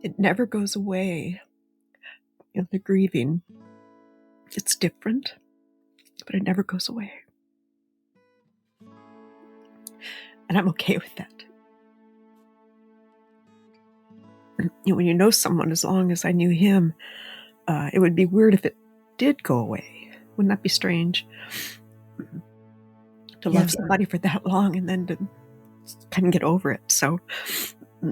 It never goes away. The grieving, it's different, but it never goes away. And I'm okay with that. When you know someone as long as I knew him, it would be weird if it did go away. Wouldn't that be strange? To love somebody for that long and then to kind of get over it. So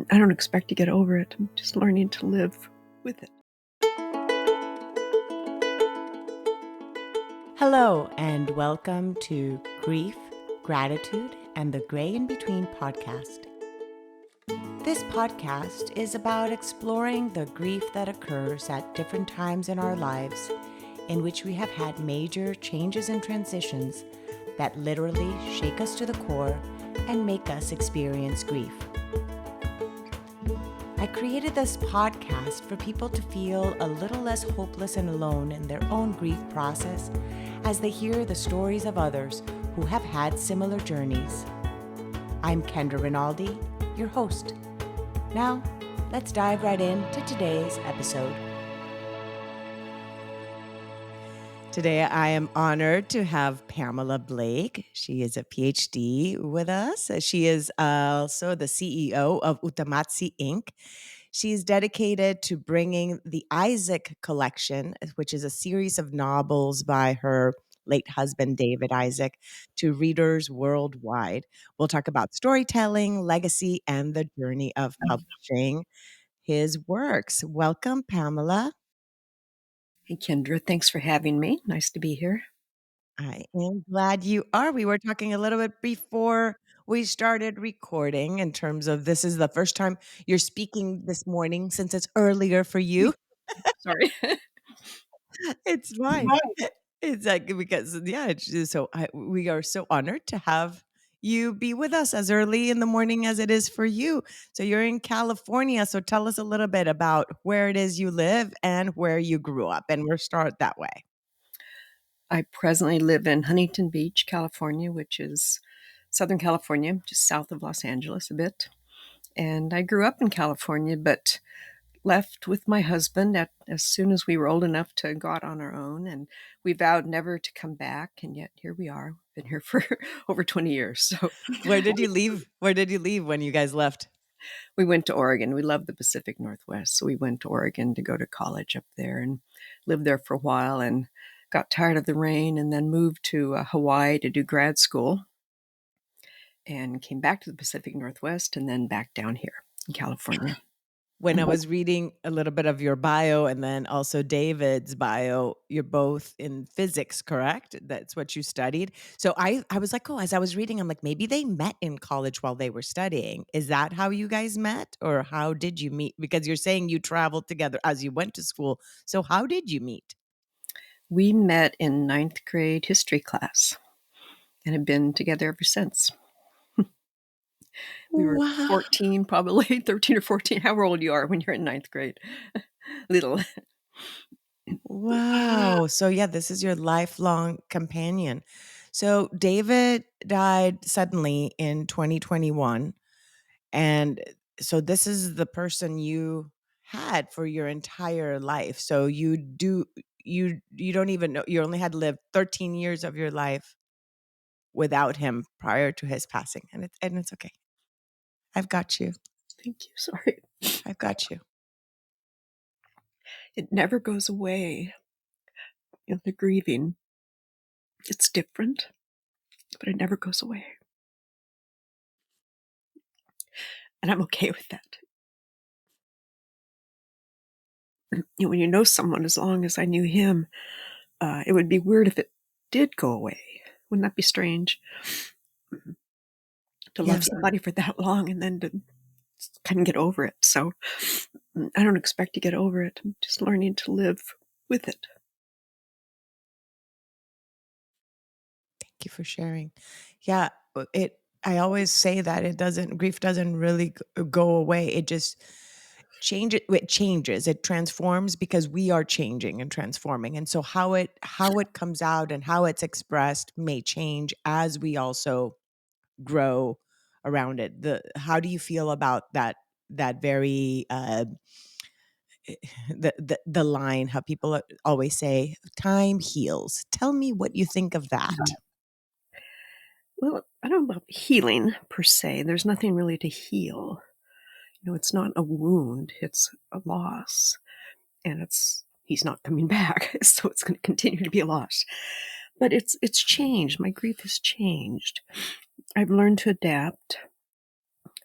I don't expect to get over it. I'm just learning to live with it. Hello, and welcome to Grief, Gratitude, and the Gray in Between podcast. This podcast is about exploring the grief that occurs at different times in our lives, in which we have had major changes and transitions that literally shake us to the core and make us experience grief. I created this podcast for people to feel a little less hopeless and alone in their own grief process as they hear the stories of others who have had similar journeys. I'm Kendra Rinaldi, your host. Now, let's dive right into today's episode. Today, I am honored to have Pamela Blake. She is a PhD with us. She is also the CEO of Utamatzi Inc. She's dedicated to bringing the Isaak Collection, which is a series of novels by her late husband, David Isaak, to readers worldwide. We'll talk about storytelling, legacy, and the journey of publishing his works. Welcome, Pamela. Hey, Kendra, thanks for having me. Nice to be here. I am glad you are. We were talking a little bit before we started recording in terms of this is the first time you're speaking this morning since it's earlier for you. Sorry. It's fine. It's like because it's just we are so honored to have you be with us as early in the morning as it is for you. So you're in California. So tell us a little bit about where it is you live and where you grew up. And we'll start that way. I presently live in Huntington Beach, California, which is Southern California, just south of Los Angeles a bit. And I grew up in California, but left with my husband as soon as we were old enough to go out on our own. And we vowed never to come back. And yet here we are. Been here for over 20 years. So Where did you leave? Where did you leave when you guys left? we went to Oregon. We love the Pacific Northwest. So we went to Oregon to go to college up there and lived there for a while and got tired of the rain and then moved to Hawaii to do grad school and came back to the Pacific Northwest and then back down here in California. When I was reading a little bit of your bio and then also David's bio, you're both in physics, correct? That's what you studied. So I was like, oh, as I was reading, I'm like, maybe they met in college while they were studying. Is that how you guys met? Or how did you meet? Because you're saying you traveled together as you went to school. So how did you meet? We met in 9th grade history class and have been together ever since. We were 14, probably 13 or 14, however old you are when you're in 9th grade. Little. Wow. So yeah, this is your lifelong companion. So David died suddenly in 2021. And so this is the person you had for your entire life. So you don't even know, you only had lived 13 years of your life without him prior to his passing. And it's okay. I've got you. Thank you. Sorry. I've got you. It never goes away. The grieving, it's different, but it never goes away. And I'm okay with that. When you know someone as long as I knew him, it would be weird if it did go away. Wouldn't that be strange? To love somebody for that long and then to kind of get over it. So I don't expect to get over it. I'm just learning to live with it. Thank you for sharing. Yeah, I always say that grief doesn't really go away. It just changes. It transforms because we are changing and transforming. And so how it comes out and how it's expressed may change as we also grow around it. How do you feel about that very the line how people always say time heals. Tell me what you think of that. Well, I don't know about healing per se. There's nothing really to heal. It's not a wound, it's a loss. And he's not coming back. So it's going to continue to be a loss. But it's changed. My grief has changed. I've learned to adapt.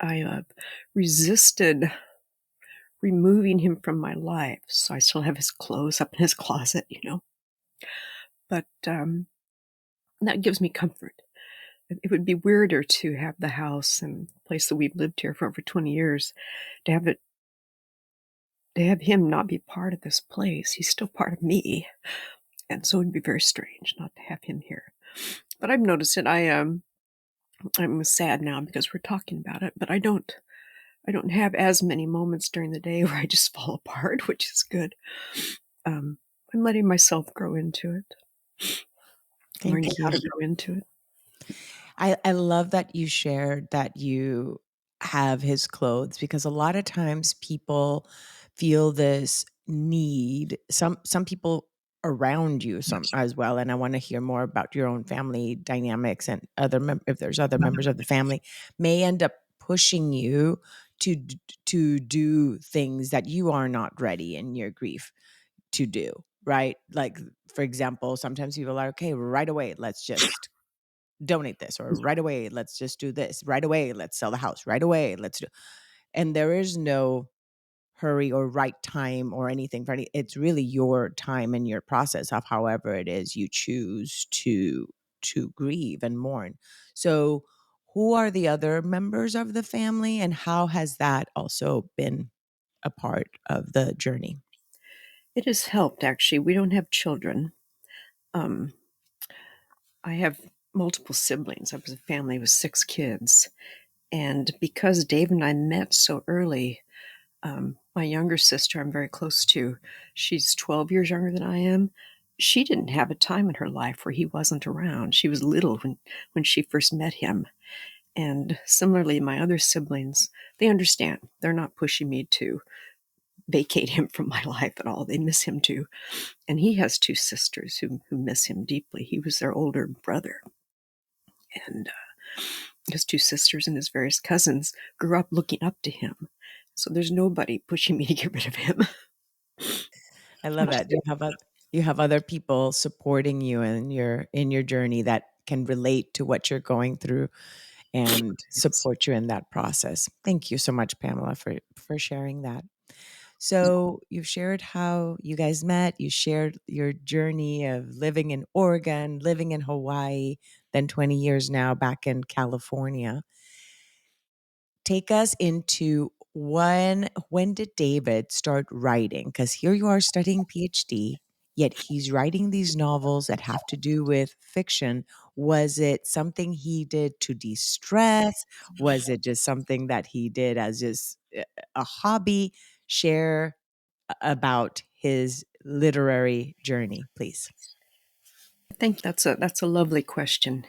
I resisted removing him from my life. So I still have his clothes up in his closet. But that gives me comfort. It would be weirder to have the house and place that we've lived here for over 20 years, to have it, to have him not be part of this place. He's still part of me. And so it'd be very strange not to have him here. But I've noticed it. I'm sad now because we're talking about it, but I don't have as many moments during the day where I just fall apart, which is good. Um, I'm letting myself grow into it. I'm Thank learning how you. to grow into it. I love that you shared that you have his clothes because a lot of times people feel this need. Some people around you some as well, and I want to hear more about your own family dynamics and if there's other members of the family may end up pushing you to do things that you are not ready in your grief to do, right? Like for example, sometimes people are like, okay, right away, let's just donate this, or right away let's just do this, right away let's sell the house, right away let's do, and there is no hurry or right time or anything for any, it's really your time and your process of however it is you choose to grieve and mourn. So who are the other members of the family, and how has that also been a part of the journey? It has helped, actually. We don't have children. Um, I have multiple siblings. I was a family with 6 kids. And because Dave and I met so early, my younger sister, I'm very close to, she's 12 years younger than I am. She didn't have a time in her life where he wasn't around. She was little when she first met him. And similarly, my other siblings, they understand. They're not pushing me to vacate him from my life at all. They miss him too. And he has 2 sisters who miss him deeply. He was their older brother. And his 2 sisters and his various cousins grew up looking up to him. So there's nobody pushing me to get rid of him, I love which is that good. you have other people supporting you in your journey that can relate to what you're going through and Yes. support you in that process. Thank you so much, Pamela, for sharing that. So you've shared how you guys met. You shared your journey of living in Oregon, living in Hawaii, then 20 years now back in California. Take us into when did David start writing? Because here you are studying PhD, yet he's writing these novels that have to do with fiction. Was it something he did to de-stress? Was it just something that he did as just a hobby? Share about his literary journey, please. I think that's a lovely question.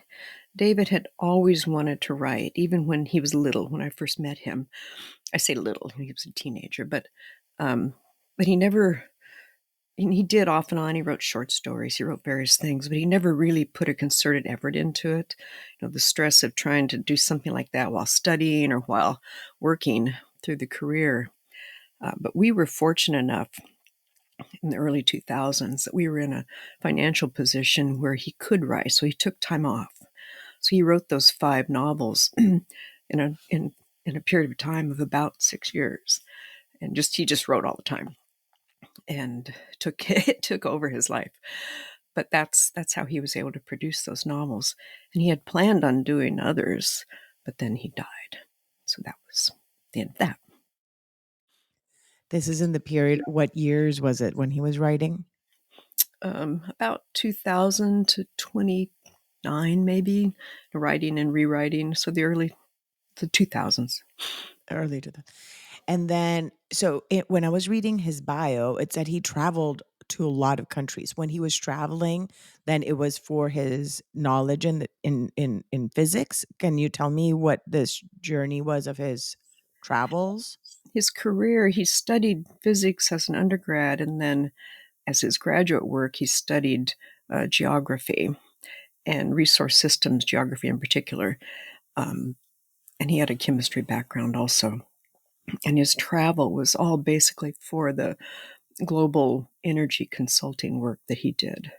David had always wanted to write, even when he was little. When I first met him, I say little; he was a teenager, um, but he never. He did off and on. He wrote short stories. He wrote various things, but he never really put a concerted effort into it. The stress of trying to do something like that while studying or while working through the career. But we were fortunate enough in the early 2000s that we were in a financial position where he could write. So he took time off. So he wrote those 5 novels in a period of time of about 6 years, and he just wrote all the time, and it took over his life. But that's how he was able to produce those novels, and he had planned on doing others, but then he died. So that was the end of that. This is in the period, what years was it when he was writing? About 2000 to 29, maybe, writing and rewriting. So the 2000s. Early to the, and then, so when I was reading his bio, it said he traveled to a lot of countries. When he was traveling, then it was for his knowledge in physics. Can you tell me what this journey was of his travels? his career, he studied physics as an undergrad, and then as his graduate work, he studied geography and resource systems geography in particular. Um, and he had a chemistry background also. And his travel was all basically for the global energy consulting work that he did.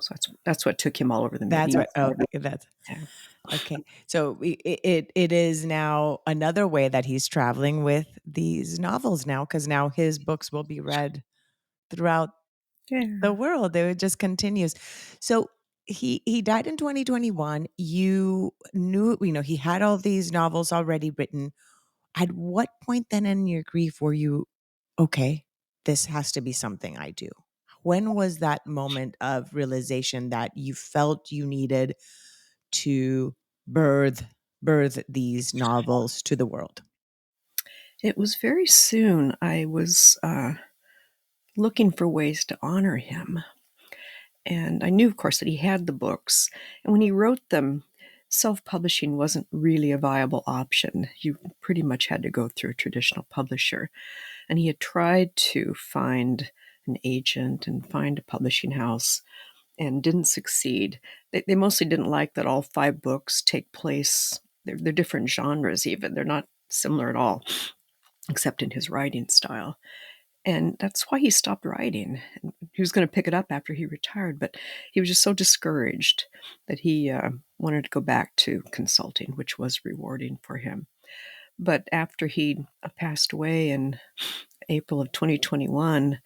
So that's what took him all over the Middle That's East. what okay, that's Yeah. okay. So it is now another way that he's traveling with these novels now, because now his books will be read throughout the Yeah. world. It just continues. So he died in 2021. You knew, he had all these novels already written. At what point then in your grief were you, okay, this has to be something I do? When was that moment of realization that you felt you needed to birth birth these novels to the world? It was very soon. I was looking for ways to honor him. And I knew, of course, that he had the books. And when he wrote them, self publishing wasn't really a viable option. You pretty much had to go through a traditional publisher. And he had tried to find an agent and find a publishing house and didn't succeed. They mostly didn't like that all five books take place, they're different genres, even. They're not similar at all, except in his writing style. And that's why he stopped writing. And he was going to pick it up after he retired, but he was just so discouraged that he wanted to go back to consulting, which was rewarding for him. But after he passed away in April of 2021,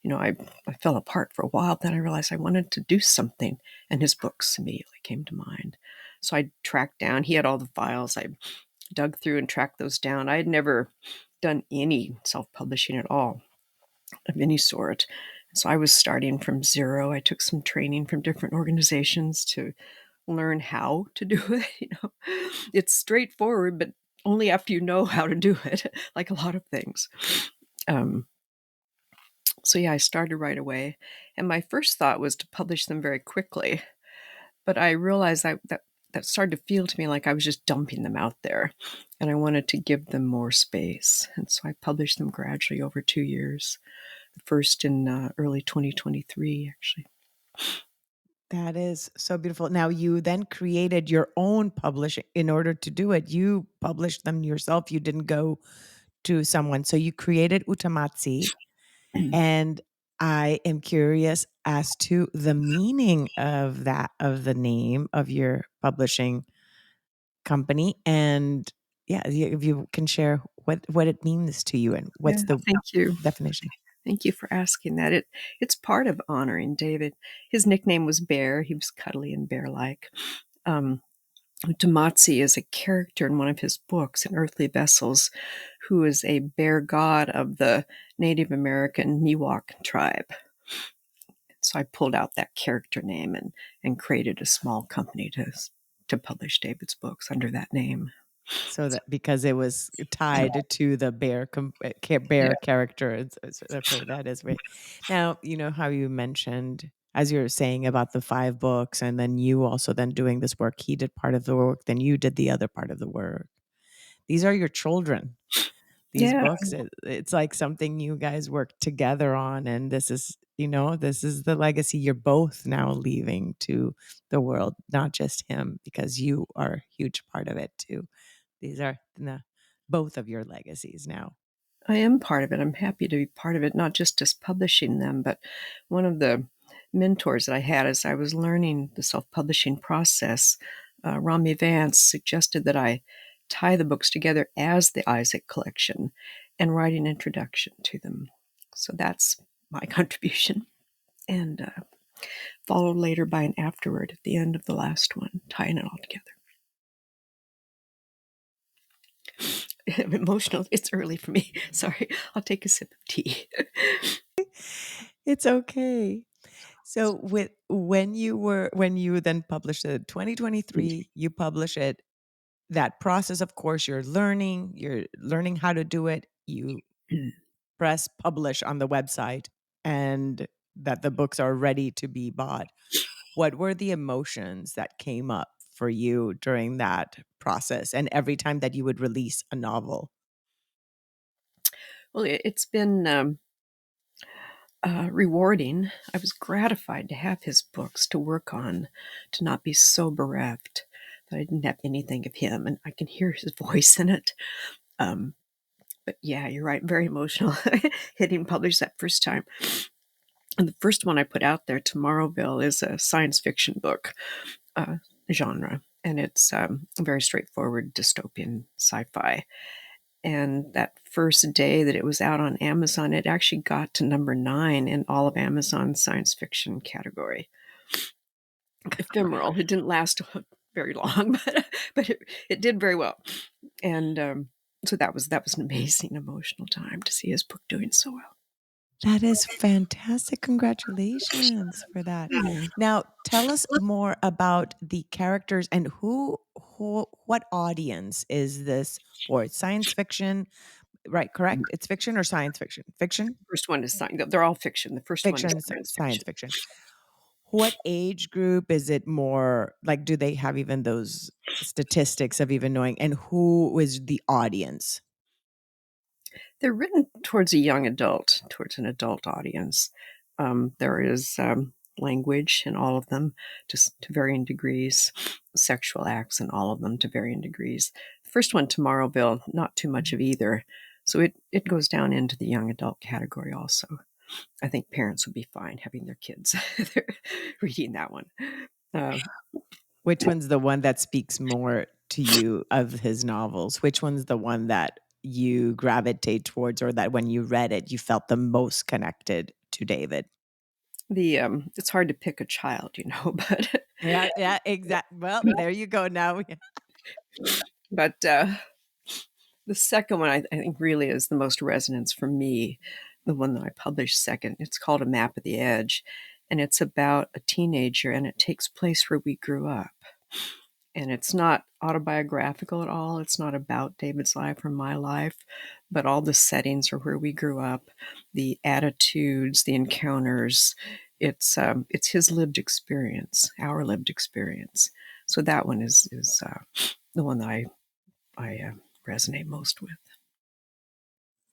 I fell apart for a while. Then I realized I wanted to do something, and his books immediately came to mind. So I tracked down, he had all the files. I dug through and tracked those down. I had never done any self publishing at all of any sort. So I was starting from zero. I took some training from different organizations to learn how to do it. It's straightforward, but only after you know how to do it, like a lot of things. Um, so yeah, I started right away, and my first thought was to publish them very quickly. But I realized that started to feel to me like I was just dumping them out there, and I wanted to give them more space. And so I published them gradually over 2 years. The first in early 2023, actually. That is so beautiful. Now you then created your own publishing in order to do it. You published them yourself. You didn't go to someone. So you created Utamatsi. And I am curious as to the meaning of that, of the name of your publishing company. And yeah, if you can share what it means to you and Yeah, what's the thank you. definition. Thank you for asking that. It's part of honoring David. His nickname was Bear. He was cuddly and bear-like. Um, Utamatzi is a character in one of his books, In Earthly Vessels, who is a bear god of the Native American Miwok tribe. So I pulled out that character name and created a small company to publish David's books under that name. So that because it was tied to the Yeah. bear character. Okay, that is great. Now, you know how you mentioned as you were saying about the 5 books and then you also then doing this work, he did part of the work, then you did the other part of the work. These are your children. These Yeah. books, it's like something you guys work together on, and this is, this is the legacy you're both now leaving to the world, not just him, because you are a huge part of it too. These are both of your legacies now. I am part of it. I'm happy to be part of it, not just as publishing them, but one of the mentors that I had as I was learning the self publishing process, Rami Vance, suggested that I tie the books together as the Isaak Collection and write an introduction to them. So that's my contribution. And followed later by an afterword at the end of the last one, tying it all together. I'm emotional. It's early for me. Sorry. I'll take a sip of tea. It's okay. So with when you then published it 2023, you publish it. That process, of course, you're learning how to do it. You press publish on the website and that the books are ready to be bought. What were the emotions that came up for you during that process and every time that you would release a novel? Well, it's been rewarding. I was gratified to have his books to work on, to not be so bereft that I didn't have anything of him, and I can hear his voice in it. Um, but yeah, you're right, very emotional. Hitting publish that first time. And the first one I put out there, Tomorrowville, is a science fiction book uh, genre, and it's a very straightforward dystopian sci-fi. And that first day that it was out on Amazon, it actually got to number 9 in all of Amazon's science fiction category. Ephemeral. It didn't last very long, but it did very well. And so that was an amazing emotional time to see his book doing so well. That is fantastic. Congratulations for that. Yeah. Now, tell us more about the characters and what audience is this for? It's science fiction, right? Correct? It's fiction or science fiction? Fiction? First one is science. They're all fiction. The first one is Fiction, science science fiction. fiction. What age group is it more like? Do they have even those statistics of even knowing? And who is the audience? They're written towards a young adult, towards an adult audience. There is language in all of them, just to varying degrees, sexual acts in all of them to varying degrees. The first one, Tomorrowville, not too much of either. So it goes down into the young adult category also. I think parents would be fine having their kids reading that one. Uh, Which one's the one that speaks more to you of his novels? Which one's the one that you gravitate towards, or that when you read it, you felt the most connected to David? the It's hard to pick a child, but Yeah, yeah, exact. Well, there you go. Now, but the second one I think really is the most resonance for me, the one that I published second. It's called A Map of the Edge, and it's about a teenager, and it takes place where we grew up. And it's not autobiographical at all. It's not about David's life or my life, but all the settings are where we grew up, the attitudes, the encounters. It's his lived experience, our lived experience. So that one is the one that I resonate most with.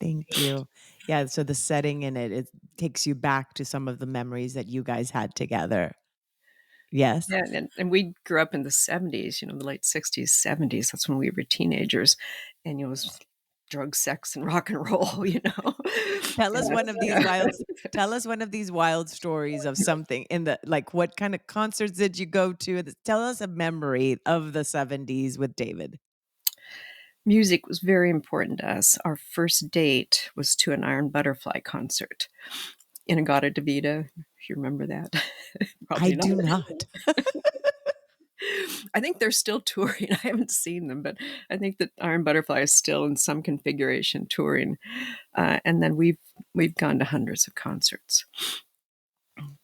thank you. Yeah, so the setting in it takes you back to some of the memories that you guys had together. Yes. Yeah, and we grew up in the 70s, the late 60s, 70s. That's when we were teenagers. And it was drug, sex, and rock and roll, Tell And us one that's, of these wild tell us one of these wild stories of something in the like what kind of concerts did you go to? Tell us a memory of the 70s with David. music was very important to us. Our first date was to an Iron Butterfly concert in Agata Davida, if you remember that. I Probably not. do not. I think they're still touring. I haven't seen them, but I think that Iron Butterfly is still in some configuration touring. And then we've gone to hundreds of concerts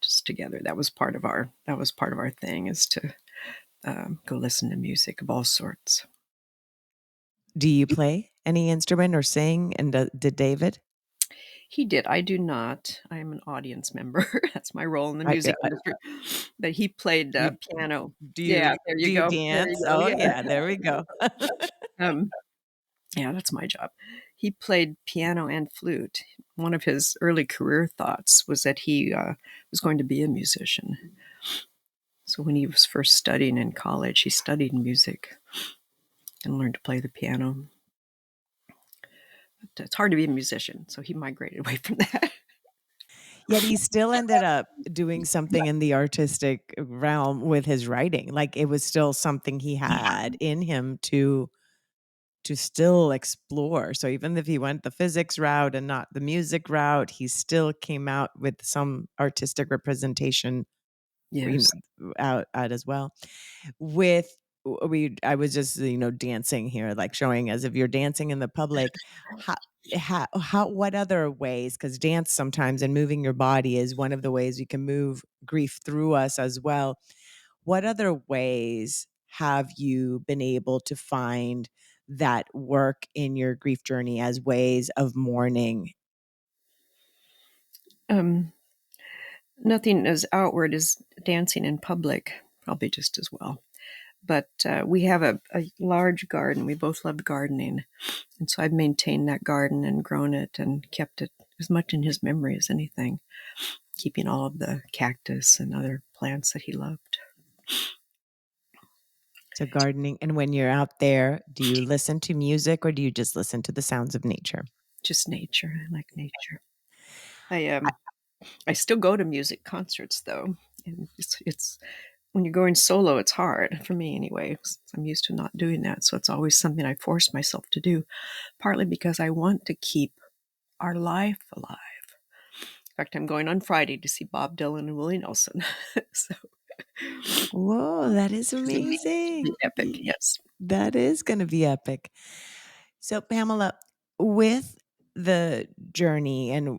just together. That was part of our thing, is to go listen to music of all sorts. Do you play any instrument or sing? And did David? He did. I do not. I am an audience member. That's my role in the I, music industry. But he played you piano. do Yeah, you there do you you go. There dance? you go. Oh Yeah. yeah, there we go. Um, yeah, that's my job. He played piano and flute. One of his early career thoughts was that he was going to be a musician. So when he was first studying in college, he studied music and learned to play the piano. But it's hard to be a musician, so he migrated away from that. Yet he still ended up doing something in the artistic realm with his writing. Like it was still something he had in him to still explore. So even if he went the physics route and not the music route, he still came out with some artistic representation, you Yes. know, out as well. With we I was just, dancing here, like showing as if you're dancing in the public. How how what other ways, because dance sometimes and moving your body is one of the ways you can move grief through us as well. What other ways have you been able to find that work in your grief journey as ways of mourning? Um, Nothing as outward as dancing in public, probably just as well. But we have a large garden. We both love gardening. And so I've maintained that garden and grown it and kept it as much in his memory as anything, keeping all of the cactus and other plants that he loved. So gardening. And when you're out there, do you listen to music or do you just listen to the sounds of nature? Just nature. I like nature. I I, I still go to music concerts though, and it's when you're going solo, it's hard for me anyway. 'Cause I'm used to not doing that, so it's always something I force myself to do. Partly because I want to keep our life alive. In fact, I'm going on Friday to see Bob Dylan and Willie Nelson. So Whoa, that is should be amazing. epic. Yes. That is going to be epic. So, Pamela, with the journey and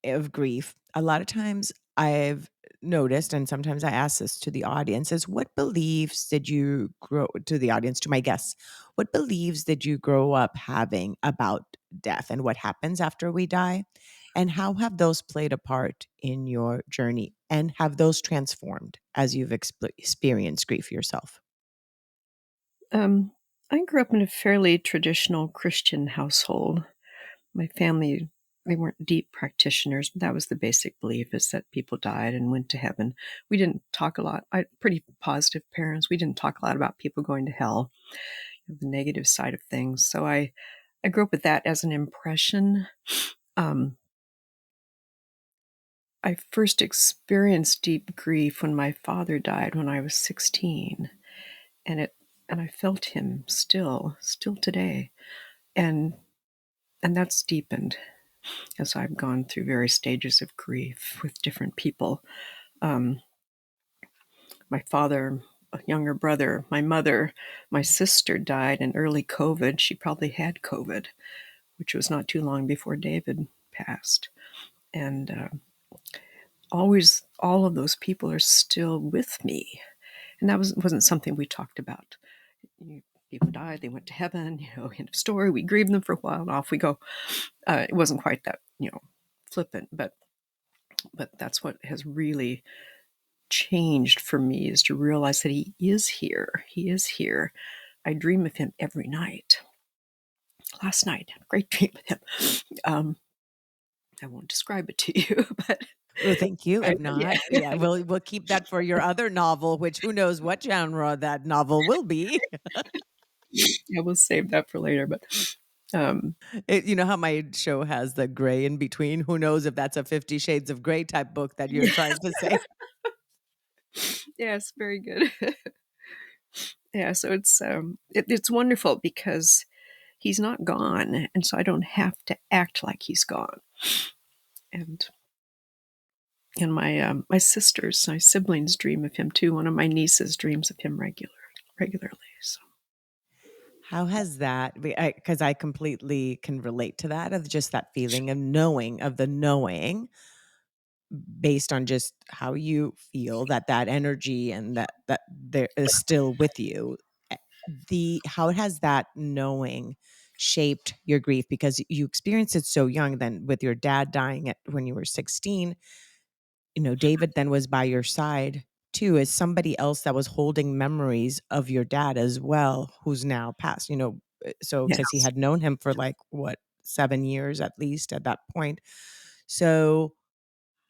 of grief, a lot of times I've noticed, and sometimes I ask this to the audience, is what beliefs did you grow to the audience, to my guests, what beliefs did you grow up having about death and what happens after we die? And how have those played a part in your journey? And have those transformed as you've experienced grief yourself? Um, I grew up in a fairly traditional Christian household. My family, they weren't deep practitioners, but that was the basic belief, is that people died and went to heaven. We didn't talk a lot. Pretty positive parents. We didn't talk a lot about people going to hell, the negative side of things. So I grew up with that as an impression. Um, I first experienced deep grief when my father died when I was 16, and I felt him still today, and that's deepened as I've gone through various stages of grief with different people. Um, my father, a younger brother, my mother, my sister died in early COVID. She probably had COVID, which was not too long before David passed. And always, all of those people are still with me. And that wasn't something we talked about. People died, they went to heaven, end of story. We grieve them for a while and off we go. It wasn't quite that, flippant, but that's what has really changed for me, is to realize that he is here. He is here. I dream of him every night. Last night, I had a great dream of him. Um, I won't describe it to you, but Well, thank you. If yeah, not, yeah, we'll keep that for your other novel, which who knows what genre that novel will be. yeah, we'll save that for later. But um, You know how my show has the gray in between? Who knows if that's a 50 Shades of Grey type book that you're yeah, trying to say? yes, very good. Yeah, so it's wonderful because he's not gone, and so I don't have to act like he's gone. And my sisters, my siblings dream of him too. One of my nieces dreams of him regularly. So How has that, because I completely can relate to that, of just that feeling of knowing, of the knowing based on just how you feel that that energy and that there is still with you. Eh, the how has that knowing shaped your grief, because you experienced it so young, then with your dad dying at when you were 16, David then was by your side too, as somebody else that was holding memories of your dad as well, who's now passed, so because he yes, had known him for like what, 7 years at least at that point. So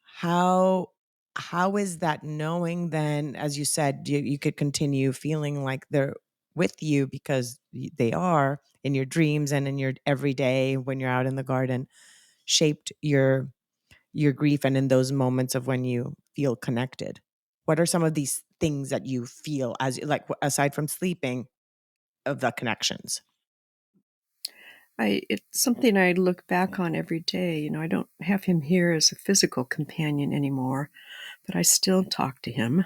how how is that knowing then, as you said, you could continue feeling like they're with you because they are in your dreams and in your everyday when you're out in the garden, shaped your grief and in those moments of when you feel connected? What are some of these things that you feel, as like aside from sleeping, of the connections? it's something I look back on every day. I don't have him here as a physical companion anymore, but I still talk to him.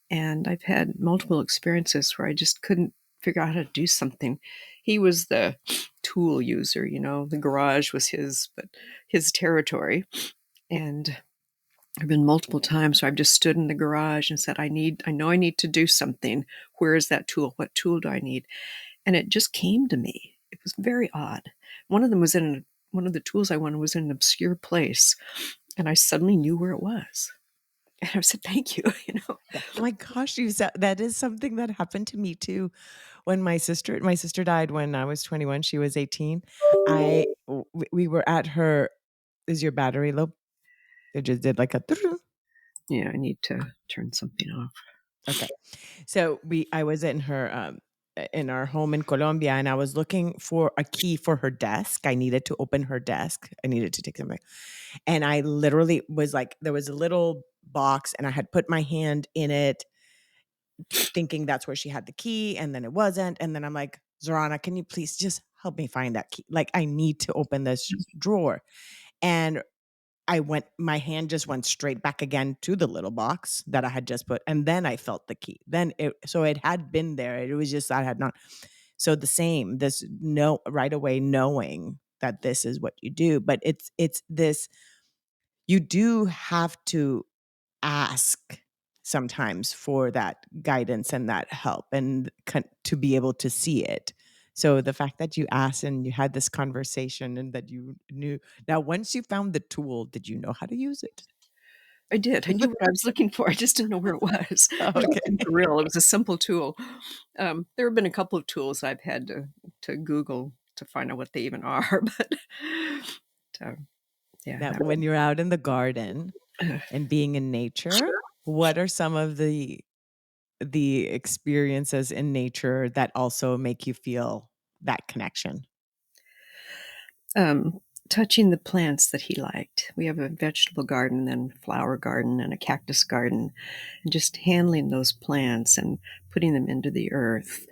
And I've had multiple experiences where I just couldn't figure out how to do something. He was the tool user, the garage was his territory. And there have been multiple times where I've just stood in the garage and said, I know I need to do something. Where is that tool? What tool do I need? And it just came to me. It was very odd. One of them was one of the tools I wanted was in an obscure place, and I suddenly knew where it was. And I said, "Thank you," you know? Oh my gosh, you said that is something that happened to me too. When my sister died when I was 21, she was 18. We were at her. Is your battery low? It just did like a Yeah, I need to turn something off. okay. So I was in our home in Colombia, and I was looking for a key for her desk. I needed to open her desk. I needed to take something. And I literally was like, there was a little box, and I had put my hand in it, thinking that's where she had the key, and then it wasn't. And then I'm like, Zorana, can you please just help me find that key? Like, I need to open this drawer. And my hand just went straight back again to the little box that I had just put. And then I felt the key. So it had been there. It was just, I had not. So the same, this no, right away knowing that this is what you do. But it's this, you do have to ask sometimes for that guidance and that help and to be able to see it. So the fact that you asked and you had this conversation and that you knew. Now, once you found the tool, did you know how to use it? I did. I knew what I was looking for. I just didn't know where it was. It Okay. wasn't for real. It was a simple tool. There have been a couple of tools I've had to Google to find out what they even are, but uh, yeah, Now, that when you're out in the garden one. and being in nature, what are some of the experiences in nature that also make you feel that connection? um, touching the plants that he liked. We have a vegetable garden and a flower garden and a cactus garden, and just handling those plants and putting them into the earth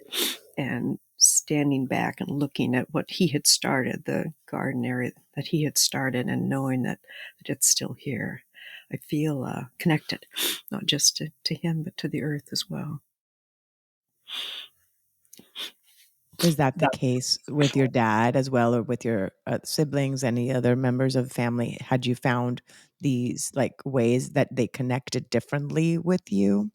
and standing back and looking at what he had started, the garden area that he had started, and knowing that it's still here. I feel connected, not just to him, but to the earth as well. Is that the case with your dad as well, or with your siblings, any other members of the family? Had you found these like ways that they connected differently with you?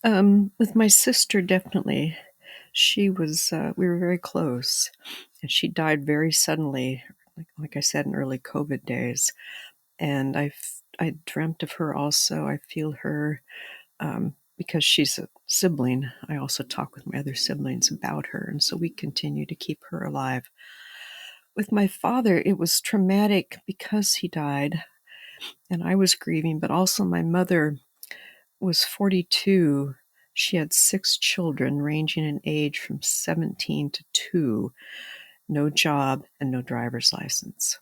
With my sister, definitely. She was, we were very close, and she died very suddenly, like I said, in early COVID days. And I dreamt of her also. I feel her because she's a sibling. I also talk with my other siblings about her, and so we continue to keep her alive. With my father, it was traumatic because he died, and I was grieving, but also my mother was 42. She had 6 children, ranging in age from 17 to 2, no job, and no driver's license.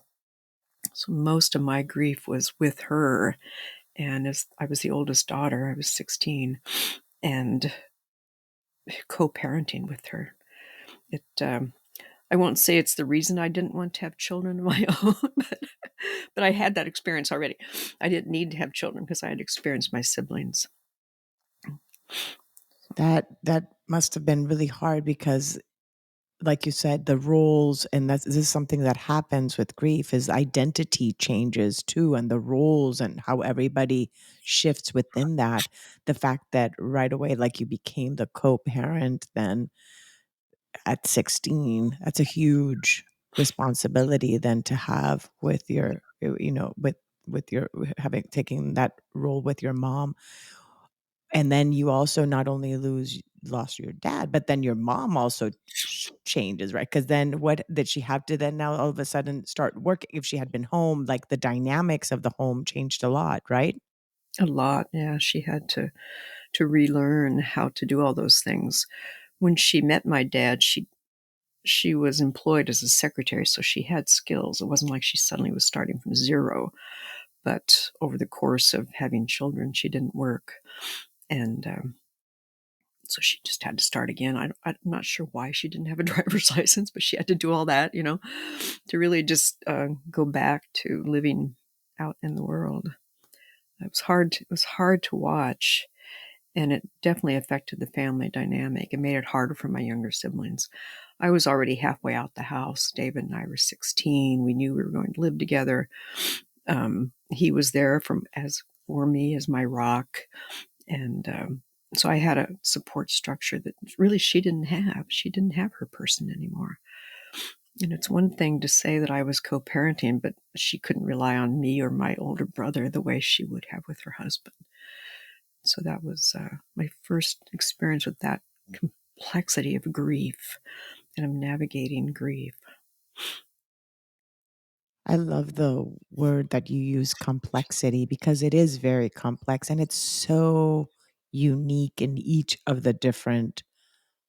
So most of my grief was with her. And as I was the oldest daughter, I was 16, and co parenting with her. I won't say it's the reason I didn't want to have children of my own, but I had that experience already. I didn't need to have children because I had experienced my siblings. That must have been really hard because, like you said, the roles, and this is something that happens with grief, is identity changes too, and the roles and how everybody shifts within that. The fact that right away, like you became the co-parent then at 16, that's a huge responsibility then to have with your, with your having taking that role with your mom. And then you also not only lost your dad, but then your mom also changes, right? Because then what did she have to then now all of a sudden start working? If she had been home, like the dynamics of the home changed a lot, right? A lot, yeah. She had to relearn how to do all those things. When she met my dad, she was employed as a secretary, so she had skills. It wasn't like she suddenly was starting from zero. But over the course of having children, she didn't work, and so she just had to start again. I'm not sure why she didn't have a driver's license, but she had to do all that, to really just go back to living out in the world. It was hard. It was hard to watch, and it definitely affected the family dynamic. It made it harder for my younger siblings. I was already halfway out the house. David and I were 16. We knew we were going to live together. He was there for me as my rock, and so I had a support structure that really she didn't have. She didn't have her person anymore. And it's one thing to say that I was co-parenting, but she couldn't rely on me or my older brother the way she would have with her husband. So that was my first experience with that complexity of grief and of navigating grief. I love the word that you use, complexity, because it is very complex and it's so unique in each of the different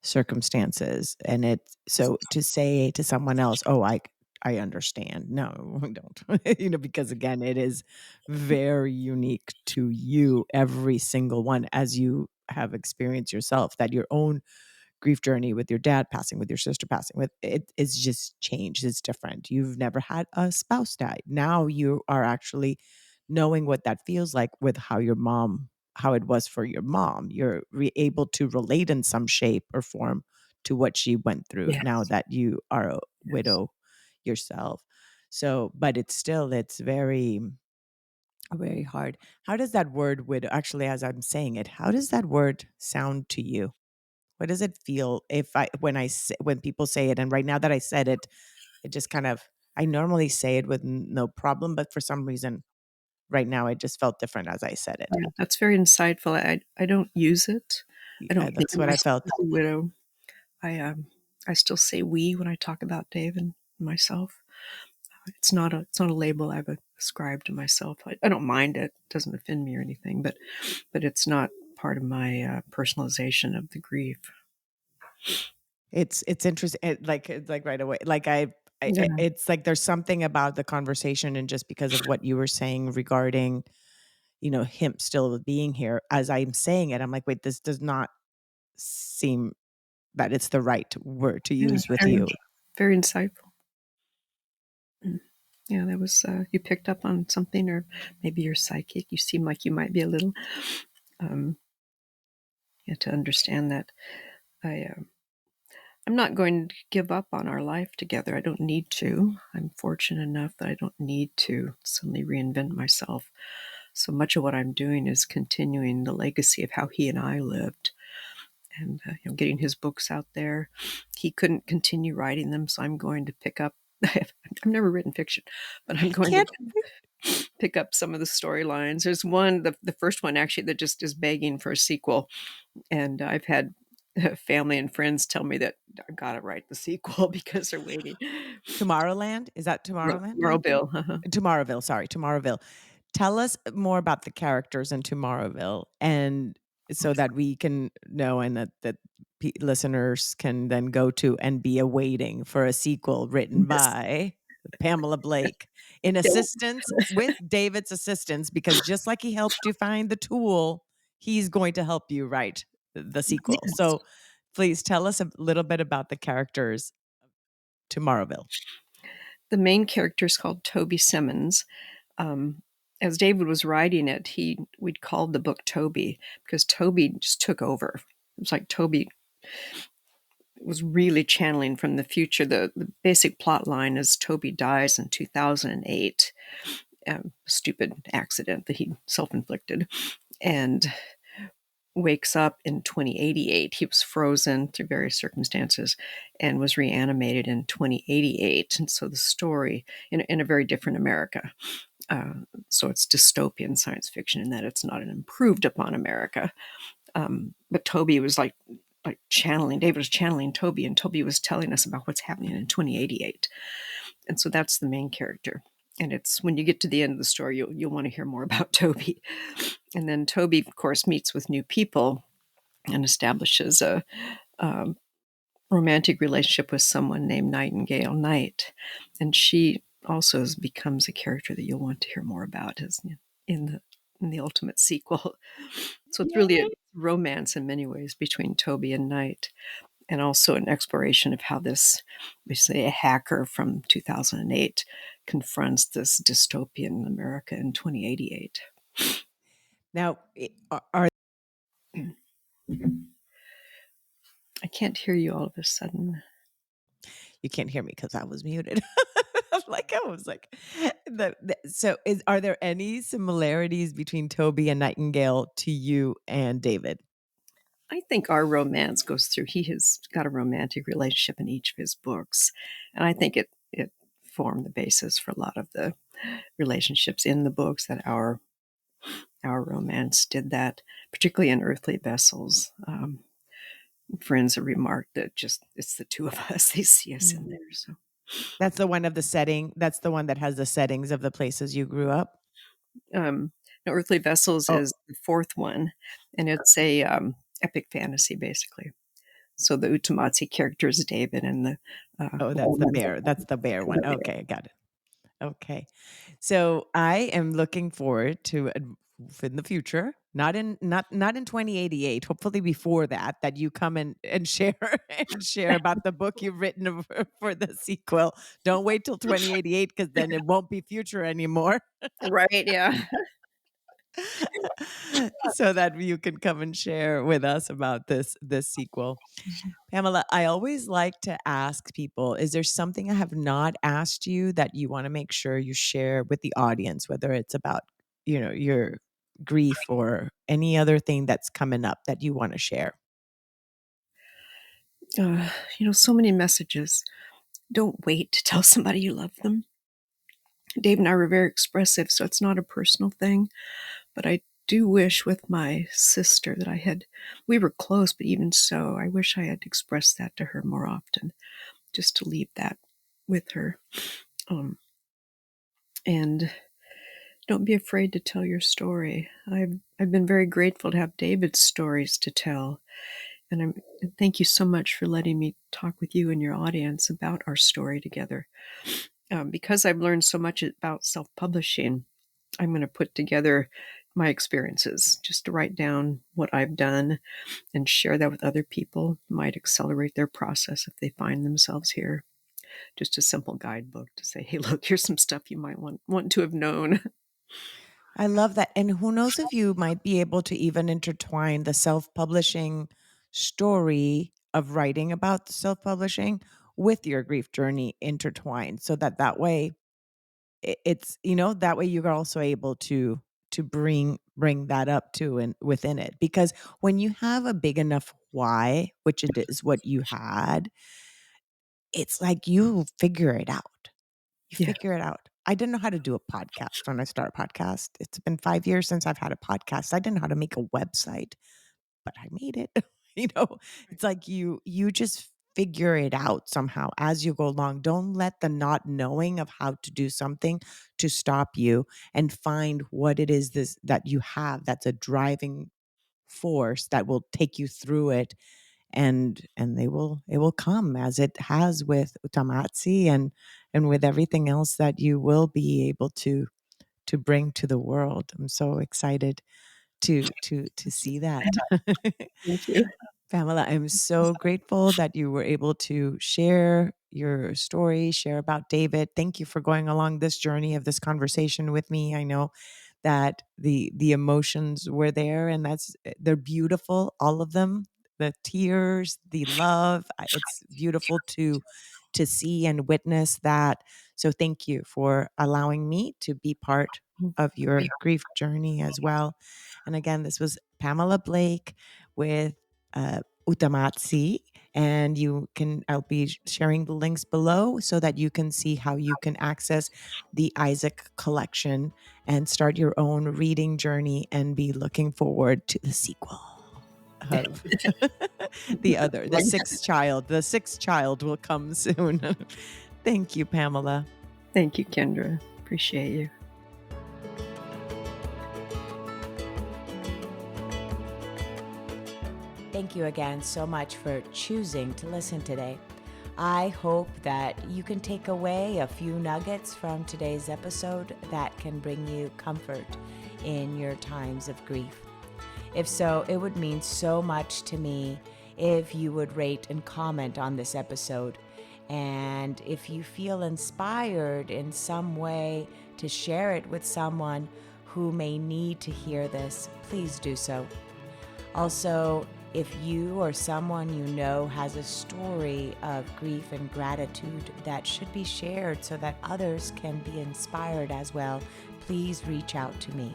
circumstances. And it's so to say to someone else, "Oh, I understand." No, I don't. Because again, it is very unique to you, every single one, as you have experienced yourself, that your own grief journey with your dad passing, with your sister passing, with it's just changed. It's different. You've never had a spouse die. Now you are actually knowing what that feels like with how it was for your mom. You're able to relate in some shape or form to what she went through now Yes, that you are a yes. widow yourself. So, but it's very, very hard. How does that word widow, actually, as I'm saying it, how does that word sound to you? What does it feel if I when people say it? And right now that I said it, it just kind of I normally say it with no problem, but for some reason right now it just felt different as I said it. Yeah, that's very insightful. I don't use it. I don't think That's of what I myself felt. as a widow. I still say we when I talk about Dave and myself. It's not a label I've ascribed to myself. I don't mind it. It doesn't offend me or anything, but it's not part of my personalization of the grief. It's interesting. It's like right away. Yeah, It's like there's something about the conversation, and just because of what you were saying regarding him still being here, as I'm saying it, I'm like, wait, this does not seem that it's the right word to yeah, use with very, you. very insightful. Mm. Yeah, that was you picked up on something, or maybe you're psychic. You seem like you might be a little. Um, yeah, to understand that. I'm not going to give up on our life together. I don't need to. I'm fortunate enough that I don't need to suddenly reinvent myself. So much of what I'm doing is continuing the legacy of how he and I lived, and getting his books out there. He couldn't continue writing them, so I'm going to pick up. I've never written fiction, but I'm going to Can't pick up some of the storylines. There's one, the first one actually, that just is begging for a sequel, and I've had family and friends tell me that I gotta write the sequel because they're waiting. Tomorrowland? Is that Tomorrowland? Morrow Bill. Uh-huh. Tomorrowville, sorry, Tomorrowville. Tell us more about the characters in Tomorrowville, and so that we can know, and that listeners can then go to and be awaiting for a sequel written Yes. by Pamela Blake in assistance with David's assistance, because just like he helped you find the tool, he's going to help you write the sequel. Yes. So please tell us a little bit about the characters Tomorrowville. The main character is called Toby Simmons. Um, as David was writing it, we'd called the book Toby because Toby just took over. It was like Toby was really channeling from the future. The basic plot line is Toby dies in 2008, stupid accident that he self-inflicted, and wakes up in 2088. He was frozen through various circumstances and was reanimated in 2088. And so the story in a very different America. Uh, so it's dystopian science fiction in that it's not an improved upon America. But Toby was like channeling. David was channeling Toby, and Toby was telling us about what's happening in 2088. And so that's the main character. And it's when you get to the end of the story, you'll want to hear more about Toby. And then Toby, of course, meets with new people and establishes a romantic relationship with someone named Nightingale Knight, and she also becomes a character that you'll want to hear more about as in the in the ultimate sequel. So it's really a Yay. romance in many ways between Toby and Knight, and also an exploration of how this, basically a hacker from 2008, confronts this dystopian America in 2088. Now, are I can't hear you all of a sudden. you can't hear me because I was muted. I was like, so are there any similarities between Toby and Nightingale to you and David? I think our romance goes through. He has got a romantic relationship in each of his books, and I think it formed the basis for a lot of the relationships in the books. That our romance did that, particularly in Earthly Vessels. Friends have remarked that just it's the two of us. They see us in Mm. there. So That's the one of the setting. That's the one that has the settings of the places you grew up. um, no, Earthly Vessels Oh, is the fourth one, and it's a epic fantasy basically. So the Utamatzi character is David, and the oh, that's the woman bear. That's the bear is one. Okay, got it. Okay. So I am looking forward to in the future, not in 2088, hopefully before that you come and share and share about the book you've written for the sequel. Don't wait till 2088 because then it won't be future anymore. right. Yeah. So that you can come and share with us about this sequel. Pamela, I always like to ask people, is there something I have not asked you that you want to make sure you share with the audience, whether it's about, your grief or any other thing that's coming up that you want to share? So many messages. Don't wait to tell somebody you love them. Dave and I were very expressive, so it's not a personal thing. But I do wish with my sister that we were close, but even so, I wish I had expressed that to her more often, just to leave that with her. Um, and don't be afraid to tell your story. I've been very grateful to have David's stories to tell. And thank you so much for letting me talk with you and your audience about our story together. Because I've learned so much about self publishing, I'm going to put together my experiences just to write down what I've done and share that with other people. It might accelerate their process if they find themselves here. Just a simple guidebook to say, hey, look, here's some stuff you might want to have known. I love that. And who knows if you might be able to even intertwine the self publishing story of writing about self publishing with your grief journey intertwined so that way it's that way you're also able to bring that up too and within it because when you have a big enough why, which it is what you had, it's like you figure it out. You Yeah. figure it out. I didn't know how to do a podcast when I started a podcast. It's been 5 years since I've had a podcast. I didn't know how to make a website, but I made it. It's like you just figure it out somehow as you go along. Don't let the not knowing of how to do something to stop you and find what it is this that you have that's a driving force that will take you through it and it will come as it has with Utamatsi and with everything else that you will be able to bring to the world. I'm so excited to see that. Thank you. Pamela, I'm so grateful that you were able to share your story, share about David. Thank you for going along this journey of this conversation with me. I know that the emotions were there and they're beautiful, all of them. The tears, the love, it's beautiful to see and witness that. So thank you for allowing me to be part of your grief journey as well. And again, this was Pamela Blake with Utamatsi, and I'll be sharing the links below so that you can see how you can access the Isaak Collection and start your own reading journey and be looking forward to the sequel of the sixth child will come soon. Thank you, Pamela. Thank you, Kendra. Appreciate you. Thank you again so much for choosing to listen today. I hope that you can take away a few nuggets from today's episode that can bring you comfort in your times of grief. If so, it would mean so much to me if you would rate and comment on this episode. And if you feel inspired in some way to share it with someone who may need to hear this, please do so. Also, if you or someone you know has a story of grief and gratitude that should be shared so that others can be inspired as well, please reach out to me.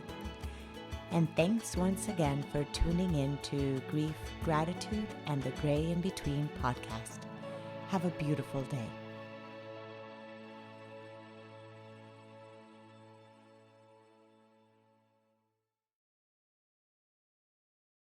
And thanks once again for tuning in to Grief, Gratitude, and the Gray in Between podcast. Have a beautiful day.